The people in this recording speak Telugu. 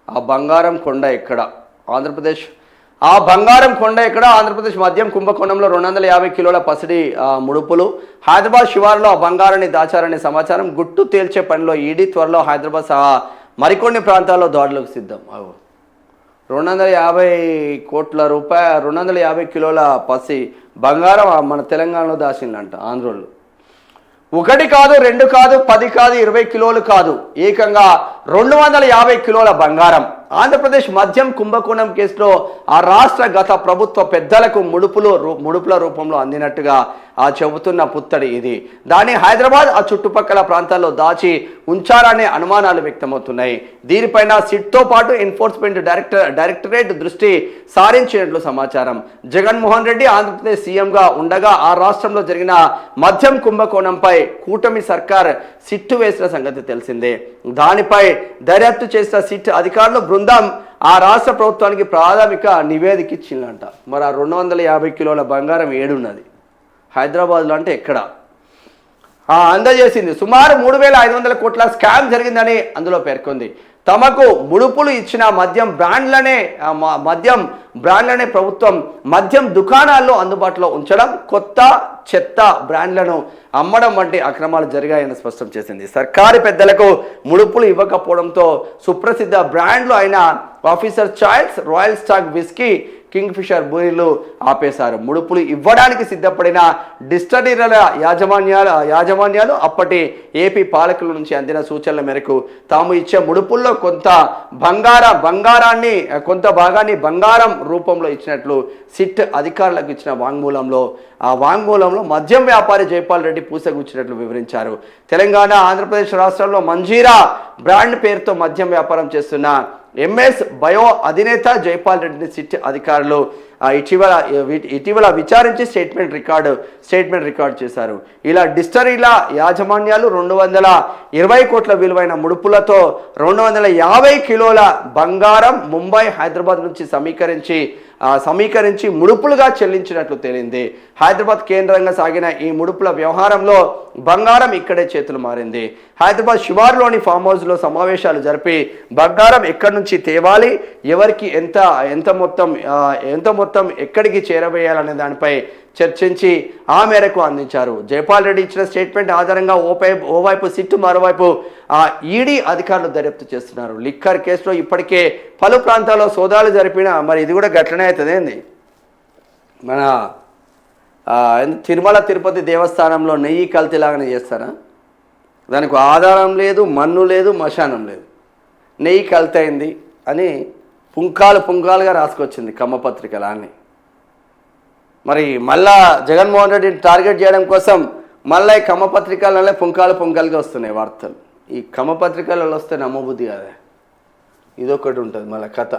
ఆ బంగారం కొండ ఎక్కడ? ఆంధ్రప్రదేశ్ ఆ బంగారం కొండ ఎక్కడ? ఆంధ్రప్రదేశ్ మద్యం కుంభకోణంలో 250 కిలోల పసిడి ముడుపులు. హైదరాబాద్ శివారులో ఆ బంగారాన్ని దాచారనే సమాచారం. గుట్టు తేల్చే పనిలో ఈడీ. త్వరలో హైదరాబాద్ సహా మరికొన్ని ప్రాంతాల్లో దాడులకు సిద్ధం. 250 కోట్ల రూపాయలు, 250 కిలోల పసి బంగారం మన తెలంగాణలో దాచిందంట ఆంధ్రోళ్ళు. ఒకటి కాదు, రెండు కాదు, 10 కాదు, 20 కిలోలు కాదు, ఏకంగా 250 కిలోల బంగారం. ఆంధ్రప్రదేశ్ మద్యం కుంభకోణం కేసులో ఆ రాష్ట్ర గత ప్రభుత్వ పెద్దలకు ముడుపుల రూపంలో అందినట్టుగా చెబుతున్న పుత్తడి ఇది. దాన్ని హైదరాబాద్ ఆ చుట్టుపక్కల ప్రాంతాల్లో దాచి ఉంచారనే అనుమానాలు వ్యక్తమవుతున్నాయి. దీనిపైన సిట్తో పాటు ఎన్ఫోర్స్మెంట్ డైరెక్టరేట్ దృష్టి సారించినట్లు సమాచారం. జగన్మోహన్ రెడ్డి ఆంధ్రప్రదేశ్ సీఎంగా ఉండగా ఆ రాష్ట్రంలో జరిగిన మద్యం కుంభకోణంపై కూటమి సర్కార్ సిట్టు వేసిన సంగతి తెలిసిందే. దానిపై దర్యాప్తు చేసిన సిట్ అధికారులు బృందం ఆ రాష్ట్ర ప్రభుత్వానికి ప్రాథమిక నివేదిక ఇచ్చిందంట. మరి ఆ 250 కిలోల బంగారం ఏడున్నది? హైదరాబాద్లో అంటే ఎక్కడ? అందజేసింది. సుమారు 3,500 కోట్ల స్కామ్ జరిగిందని అందులో పేర్కొంది. తమకు ముడుపులు ఇచ్చిన మద్యం బ్రాండ్లనే ప్రభుత్వం మద్యం దుకాణాల్లో అందుబాటులో ఉంచడం, కొత్త చెత్త బ్రాండ్లను అమ్మడం వంటి అక్రమాలు జరిగాయని స్పష్టం చేసింది. సర్కారు పెద్దలకు ముడుపులు ఇవ్వకపోవడంతో సుప్రసిద్ధ బ్రాండ్లు అయిన ఆఫీసర్ చాయిల్స్, Royal Stag whisky, Kingfisher బూరీలు ఆపేశారు. ముడుపులు ఇవ్వడానికి సిద్ధపడిన డిస్టిలరీల యాజమాన్యాలు అప్పటి ఏపీ పాలకుల నుంచి అందిన సూచనల మేరకు తాము ఇచ్చే ముడుపుల్లో కొంత భాగాన్ని బంగారం రూపంలో ఇచ్చినట్లు సిట్ అధికారులకు ఇచ్చిన వాంగ్మూలంలో మద్యం వ్యాపారి జైపాల్ రెడ్డి పూసగుచ్చినట్లు వివరించారు. తెలంగాణ, ఆంధ్రప్రదేశ్ రాష్ట్రాల్లో మంజీరా బ్రాండ్ పేరుతో మద్యం వ్యాపారం చేస్తున్న ఎంఎస్ బయో అధినేత జైపాల్ రెడ్డిని సిట్ అధికారులు ఇటీవల విచారించి స్టేట్మెంట్ రికార్డ్ చేశారు. ఇలా డిస్టరీల యాజమాన్యాలు 220 కోట్ల విలువైన ముడుపులతో 250 కిలోల బంగారం ముంబై, హైదరాబాద్ నుంచి సమీకరించి ముడుపులుగా చెల్లించినట్లు తేలింది. హైదరాబాద్ కేంద్రంగా సాగిన ఈ ముడుపుల వ్యవహారంలో బంగారం ఇక్కడే చేతులు మారింది. హైదరాబాద్ శివారులోని ఫామ్ హౌస్లో సమావేశాలు జరిపి బంగారం ఎక్కడి నుంచి తేవాలి, ఎవరికి ఎంత మొత్తం ఎక్కడికి చేరవేయాలనే దానిపై చర్చించి ఆ మేరకు అందించారు. జైపాల్ రెడ్డి ఇచ్చిన స్టేట్మెంట్ ఆధారంగా ఓవైపు సిట్టు, మరోవైపు ఈడీ అధికారులు దర్యాప్తు చేస్తున్నారు. లిక్కర్ కేసులో ఇప్పటికే పలు ప్రాంతాల్లో సోదాలు జరిపిన మరి ఇది కూడా గట్లనే అవుతుందేంది? మన తిరుమల తిరుపతి దేవస్థానంలో నెయ్యి కల్తీలాగానే చేస్తారా? దానికి ఆధారం లేదు, మన్ను లేదు, మశానం లేదు. నెయ్యి కల్తీ అయింది అని పుంకాలుగా రాసుకొచ్చింది కమ్మపత్రికలాన్ని. మరి మళ్ళా జగన్మోహన్ రెడ్డిని టార్గెట్ చేయడం కోసం మళ్ళీ ఈ కమ్మపత్రికలనే పుంకాలుగా వస్తున్నాయి వార్తలు. ఈ కమ్మపత్రికలలో వస్తే నమ్మబుద్ధి కాదే, ఇదొకటి ఉంటుంది మళ్ళీ కథ.